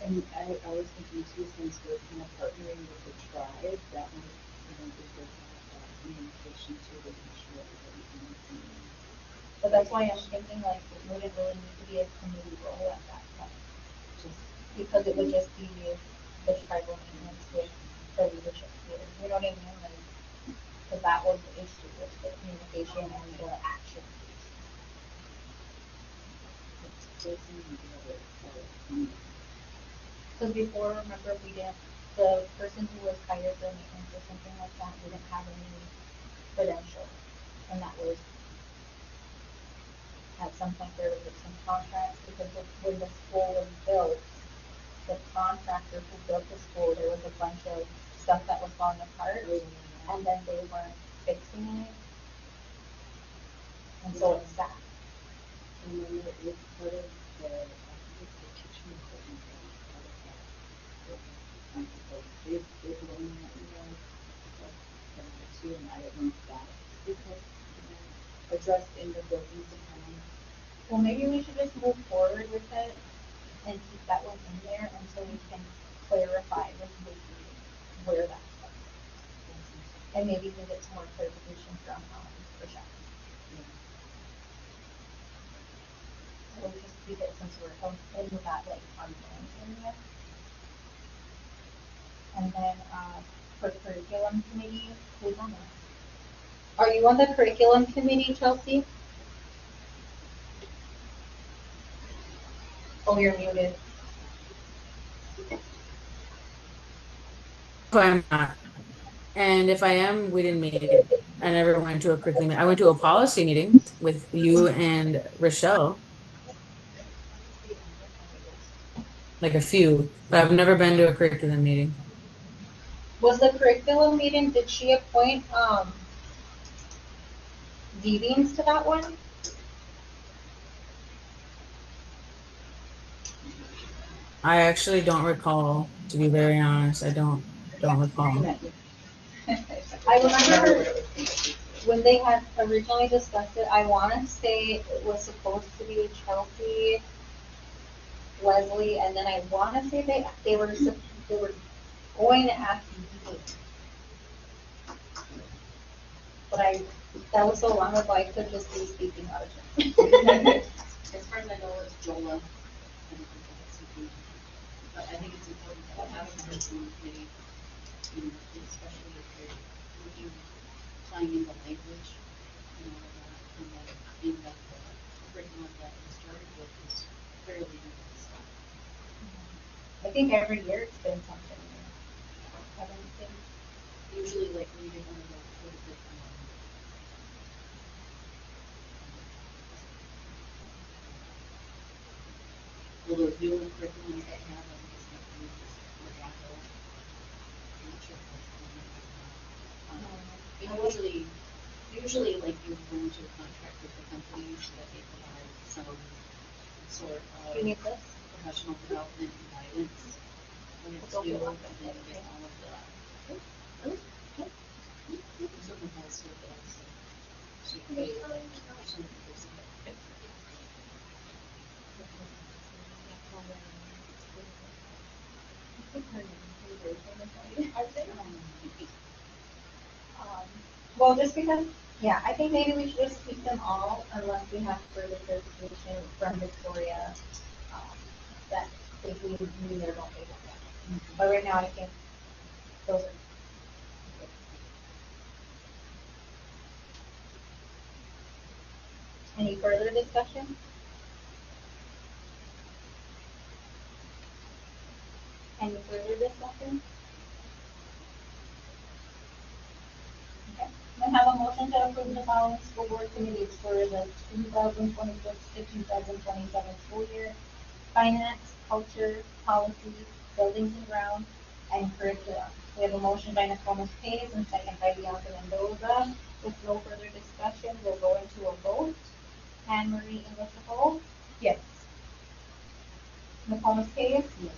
And I was thinking too, since we're kind of partnering with the tribe, that might, be good to have that communication too, to make sure everybody can. But that's why I'm thinking like it wouldn't really need to be a committee role at that point. Just because it would just be the tribal maintenance with the leadership here. You know what I mean? Like, because that was the issue with the communication and the action. Because before, remember, we didn't, the person who was hired for maintenance or something like that didn't have any credentials. And that was, at some point, there was some contracts, because when the school was built, the contractor who built the school, there was a bunch of stuff that was falling apart, and then they weren't fixing it. And so it's sat. And then there is part of the, I think it's the kitchen equipment that is part of that. They've loaned that you guys, too, and I don't know if that is addressed in the buildings and grounds. Well, maybe we should just move forward with it and keep that one in there until we can clarify with Vicky where that's from. And maybe we get some more clarification from Rochelle. So we'll just keep it since we're in that like ongoing area. And then for curriculum committee, who's on that? Are you on the curriculum committee, Chelsea? Oh, you're muted. I'm not. And if I am, we didn't meet. I never went to a curriculum. I went to a policy meeting with you and Rochelle, like a few, but I've never been to a curriculum meeting. Was the curriculum meeting, did she appoint Devians to that one? I actually don't recall, to be very honest. I don't recall. I remember when they had originally discussed it, I want to say it was supposed to be Chelsea, Leslie, and then I want to say they were going to ask me. But that was so long ago, I could just be speaking out of turn. as far as I know, it's Jola. But I think it's important to have a curriculum committee, especially if you're looking, tying in the language, and all of that, and then being that the curriculum that we started with is fairly new stuff. I think every year it's been something new. Haven't you think? Usually, like when you get one of those, what is it? Well, those new curriculums that have, I think it's like Legato. I'm not sure if that's the one that usually like you go into a contract with the company so that they provide some sort of You need this? professional development and guidance when it's new, and then you get all of the certain health service. So you pay like some of those. Well, just because Yeah, I think maybe we should just keep them all unless we have further clarification from Victoria, that if we need or don't take it. But right now, I think those are. Any further discussion? Any further discussion? Okay, I have a motion to approve the following school board committees for the 2026 to 2027 school year: finance, culture, policy, buildings and grounds, and curriculum. We have a motion by Nicole Pays and second by Bianca Mendoza. With no further discussion, we'll go into a vote. Anne Marie English Nicole? Yes. Nicole Pays? Yes.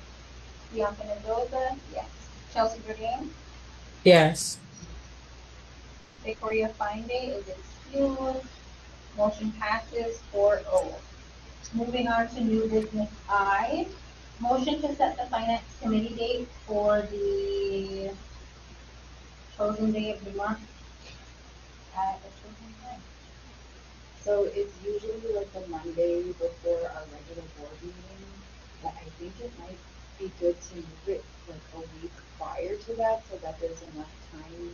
Bianca Mendoza? Yes. Chelsea Bourdain? Yes. Victoria Fine-Day is excused. Motion passes 4-0. Moving on to new business I. Motion to set the finance committee date for the chosen day of the month at the chosen time. So it's usually like the Monday before our regular board meeting, but I think it might be good to move it like a week prior to that, so that there's enough time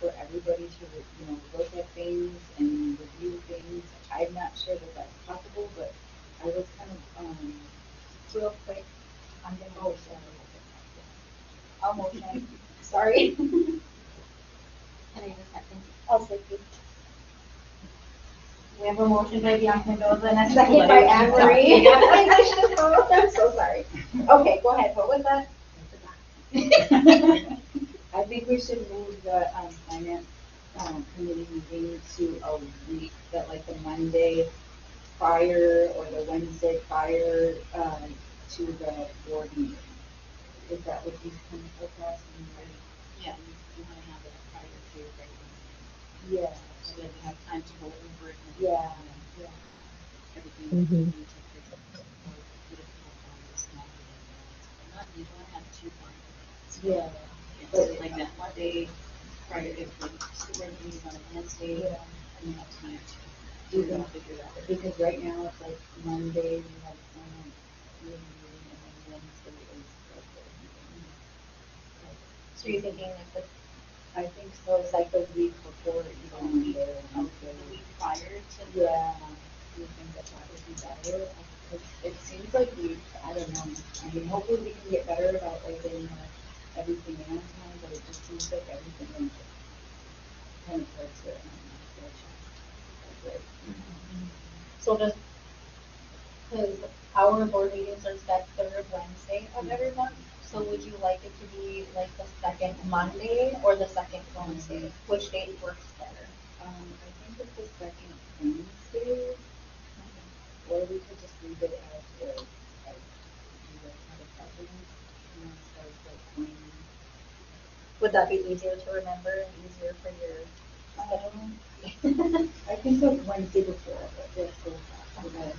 for everybody to, look at things and review things. I'm not sure that that's possible, but I was kind of, Real quick, I'm gonna oh, motion. sorry. I'll motion. Sorry. Can I just second? I'll second. We have a motion by Bianca Mendoza and a second by Anne Marie. I'm so sorry. Okay, go ahead. What was that? I think we should move the finance committee meeting to a week, that like the Monday prior or the Wednesday prior to the board meeting. Is that what these come across? Yeah, you want to have it prior to your regular meeting, Yeah. so that you have time to go over it and Yeah. Yeah. everything that Mm-hmm. you need to fix it or put it on this small meeting. Not, you don't have two finance. Yeah. Yeah, But so like that Monday prior, if the school board meeting is on a Wednesday, Yeah. and you have time to Do figure that. it out. Because right now it's like Monday we have finance committee meeting and then Wednesday is the board meeting. So you're thinking like the I think so. It's like the week before even Monday or The Wednesday. week prior to the. Yeah. Do you think that that would be better? Because it seems like I don't know. I mean, hopefully we can get better about like getting everything in on time, but it just seems like everything is kind of hard to like, so just because our board meetings are set third Wednesday of every month. So would you like it to be like the second Monday or the second Wednesday? Which date works better? I think it's the second Wednesday, or we could just leave it as is. Like, you guys have a preference, as far as like when. Would that be easier to remember and easier for your schedule? I think like Wednesday before, but it's so fast. Okay.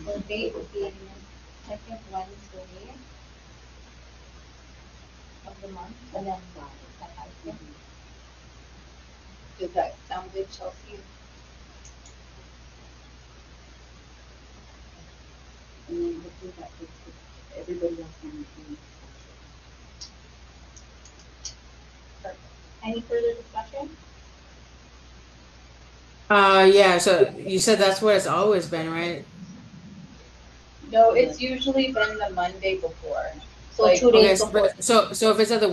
The date would be second Wednesday of the month, and then at 5 p.m. Does that sound good, Chelsea? And then hopefully that gets everybody else on the team. Perfect. Any further discussion? Yeah, so you said that's what it's always been, right? No, it's usually been the Monday before. So Like, 2 days Okay, before. so if it's at the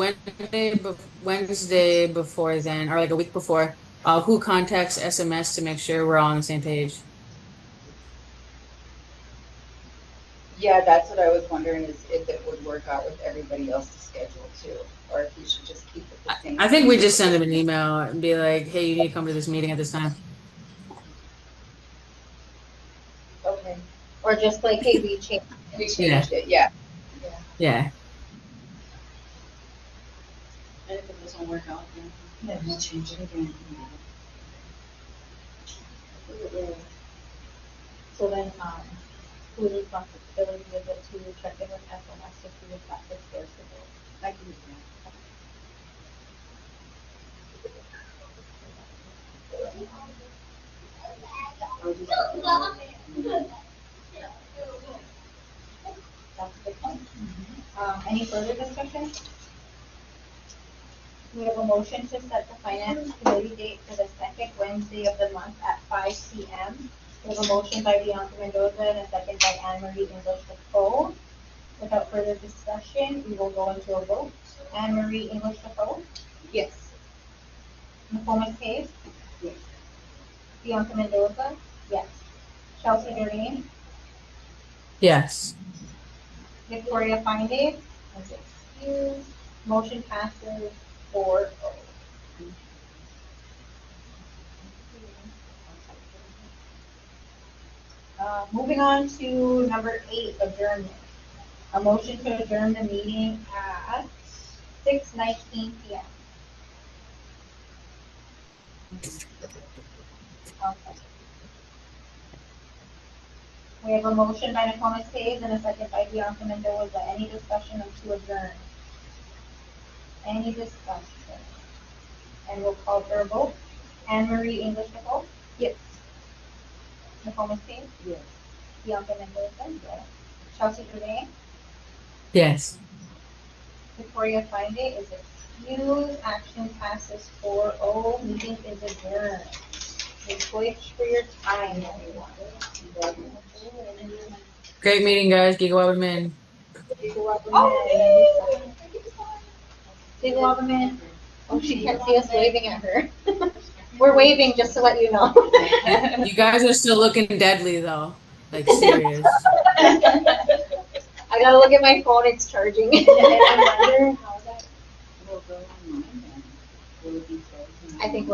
Wednesday before then, or like a week before, who contacts SMS to make sure we're all on the same page? yeah, that's what I was wondering, is if it would work out with everybody else's schedule too, or if we should just keep it the same. I think we just send them an email and be like, "Hey, you need to come to this meeting at this time." Okay, Or just like, hey, we changed. we Yeah, changed it, yeah. Yeah. yeah. And if it doesn't work out, then. Then we'll change it again. So then, whose responsibility is it to check in with SMS to see if that fits their schedule? I can do that. Any further discussion? We have a motion to set the finance committee date for the second Wednesday of the month at 5 p.m. We have a motion by Bianca Mendoza and a second by Anne Marie English Defoe. Without further discussion, we will go into a vote. Anne Marie English Defoe, Yes. Nicole McCabe, Yes. Bianca Mendoza, yes. Chelsea Doreen, Yes. Victoria Fine as excused. Motion passes 4-0. Moving on to number 8, adjournment. A motion to adjourn the meeting at 6:19 p.m. Okay. We have a motion by Nicole Hayes and a second by Bianca Mendoza. Any discussion of to adjourn? Any discussion? And we'll call for a vote. Anne Marie English Nicole? Yes. Nicole Hayes? Yes. Bianca Mendoza? Yes. Chelsea Trevay? Yes. Victoria Fine is excused. Action passes 4-0. Meeting is adjourned. Thanks for your time, everyone. Great meeting, guys. Gigawatt women. Oh, Big Woman. Oh, she can't see us waving at her. We're waving just to let you know. You guys are still looking deadly, though. Like, serious. I gotta look at my phone, it's charging. We'll go online then. Will it be frozen? I think